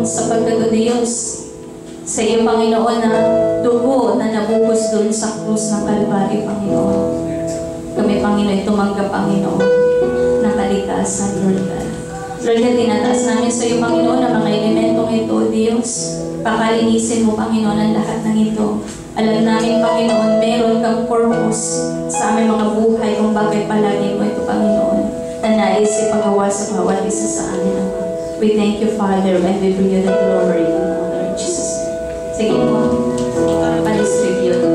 sapagkat o Diyos, sa iyo, Panginoon, na dugo na nabubos doon sa krus ng Kalbaryo, Panginoon. Kami, Panginoon, tumanggap, Panginoon, ng kaligtasan, Lord God. Lord God, tinataas namin sa iyo, Panginoon, ang mga elementong ito, Diyos. Pakalinisin mo, Panginoon, ang lahat ng ito. Alam namin, Panginoon, meron kang purpose sa aming mga buhay kung bakit palagi mo ito, Panginoon, na nais ipagawa sa bawat isa sa amin, Ama. We thank you, Father, and we bring you the glory and honor in Jesus' name. Sige po, pa-distribute.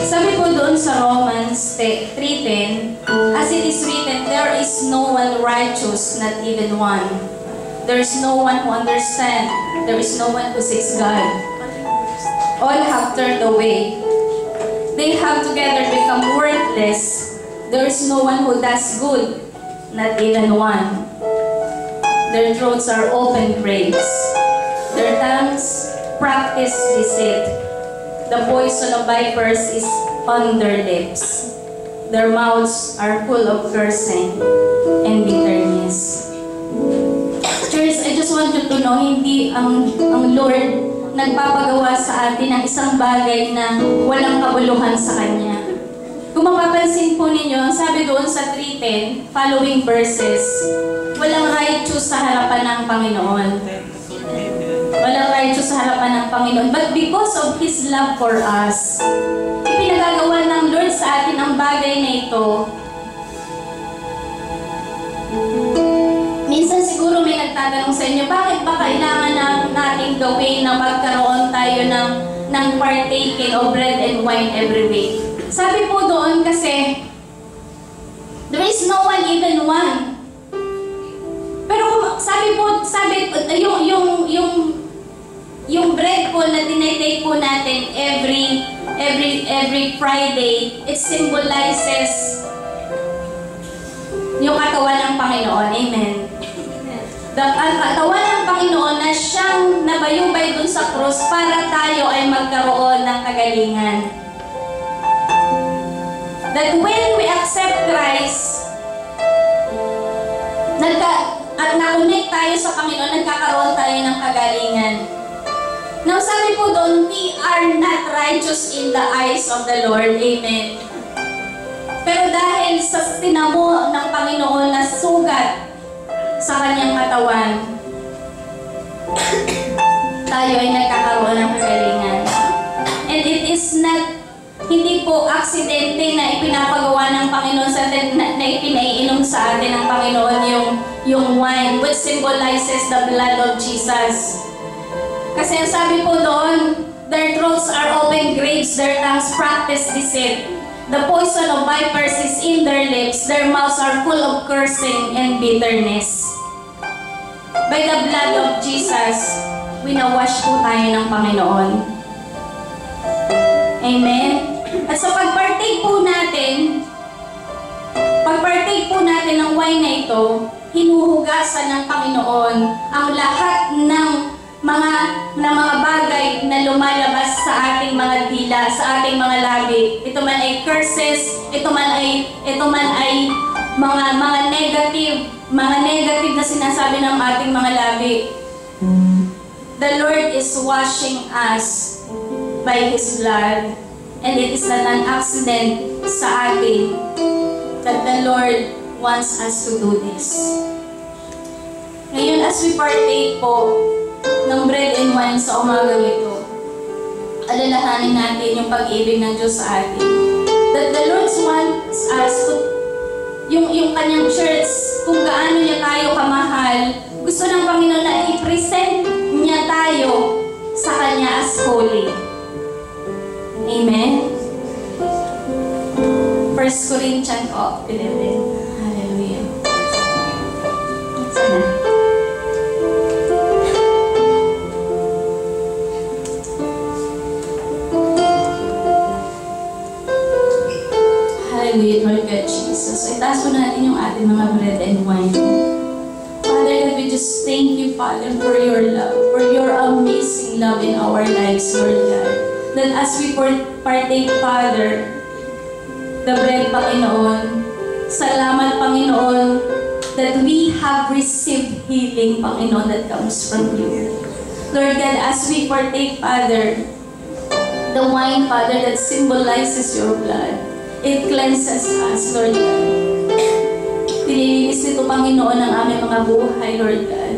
Sabi po doon sa Romans 3:10, as it is written, there is no one righteous, not even one. There is no one who understands. There is no one who seeks God. All have turned away. They have together become worthless. There is no one who does good, not even one. Their throats are open graves. Their tongues practice deceit. The poison of vipers is on their lips. Their mouths are full of cursing and bitterness. Church, I just want you to know, hindi ang Lord nagpapagawa sa atin ng isang bagay na walang kabuluhan sa Kanya. Kung mapapansin po ninyo, sabi doon sa 3:10, following verses, walang righteous sa harapan ng Panginoon. Walang righteous sa harapan ng Panginoon. But because of His love for us, ipinagagawa ng Lord sa atin ang bagay na ito. Minsan siguro may nagtatanong sa inyo, bakit ba kailangan nating gawin na magkaroon tayo ng partaking of bread and wine every week? Sabi po doon kasi, there is no one, even one. Pero sabi yung bread po na tinitake po natin every Friday, it symbolizes yung katawan ng Panginoon. Amen. Ang katawan ng Panginoon na siyang nabayubay dun sa krus para tayo ay magkaroon ng kagalingan. That when we accept Christ, at na-connect tayo sa Panginoon, nagkakaroon tayo ng kagalingan. Now, sabi po doon, we are not righteous in the eyes of the Lord. Amen. Pero dahil sa tinamo ng Panginoon na sugat sa Kanyang katawan, tayo ay nagkakaroon ng kagalingan. And it is not, hindi po aksidente na ipinapagawa ng Panginoon sa atin, na ipinaiinom sa atin ng Panginoon yung wine, which symbolizes the blood of Jesus. Kasi ang sabi po doon, their throats are open graves, their tongues practice deceit. The poison of vipers is in their lips, their mouths are full of cursing and bitterness. By the blood of Jesus, winawash po tayo ng Panginoon. Amen? At sa pagpartake po natin ng wine na ito, hinuhugasan ng Panginoon ang lahat ng mga bagay na lumalabas sa ating mga dila, sa ating mga labi. Ito man ay curses, ito man ay mga negative na sinasabi ng ating mga labi. The Lord is washing us by His blood, and it is not an accident sa atin that the Lord wants us to do this. Ngayon, as we partake po ng bread and wine sa umagang ito, alalahanin natin yung pag-ibig ng Diyos sa atin. That the Lord wants us to, yung kanyang church, kung gaano niya tayo kamahal, gusto ng Panginoon na i-present niya tayo sa Kanya as holy. Amen? 1 Corinthians 11. Hallelujah. Sana. Hallelujah, Lord God Jesus. Itaas po natin yung ating mga bread and wine. Father God, we just thank you, Father, for your love, for your amazing love in our lives, Lord God. That as we partake, Father, the bread, Panginoon, salamat, Panginoon, that we have received healing, Panginoon, that comes from you. Lord God, as we partake, Father, the wine, Father, that symbolizes your blood, it cleanses us, Lord God. Pinilinis nito, Panginoon, ang aming mga buhay, Lord God.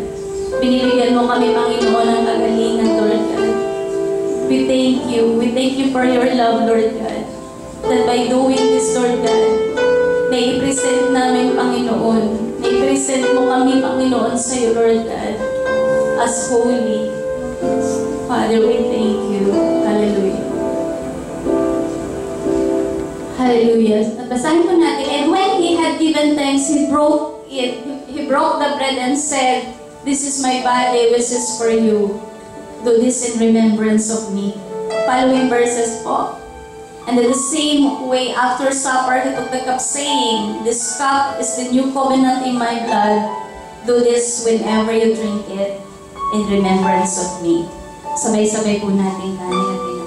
Binibigyan mo kami, Panginoon, ng kagalingan, Lord God. We thank you. We thank you for your love, Lord God. That by doing this, Lord God, may i-present namin, Panginoon. May i-present mo kami, Panginoon, sa iyo, Lord God, as holy. Father, we thank you. Hallelujah. Hallelujah. At basahin po natin. And when he had given thanks, he broke it. He broke the bread and said, "This is my body, which is for you. Do this in remembrance of me." Following verses po. And in the same way, after supper, he took the cup, saying, "This cup is the new covenant in my blood. Do this whenever you drink it in remembrance of me." Sabay-sabay po natin tayo.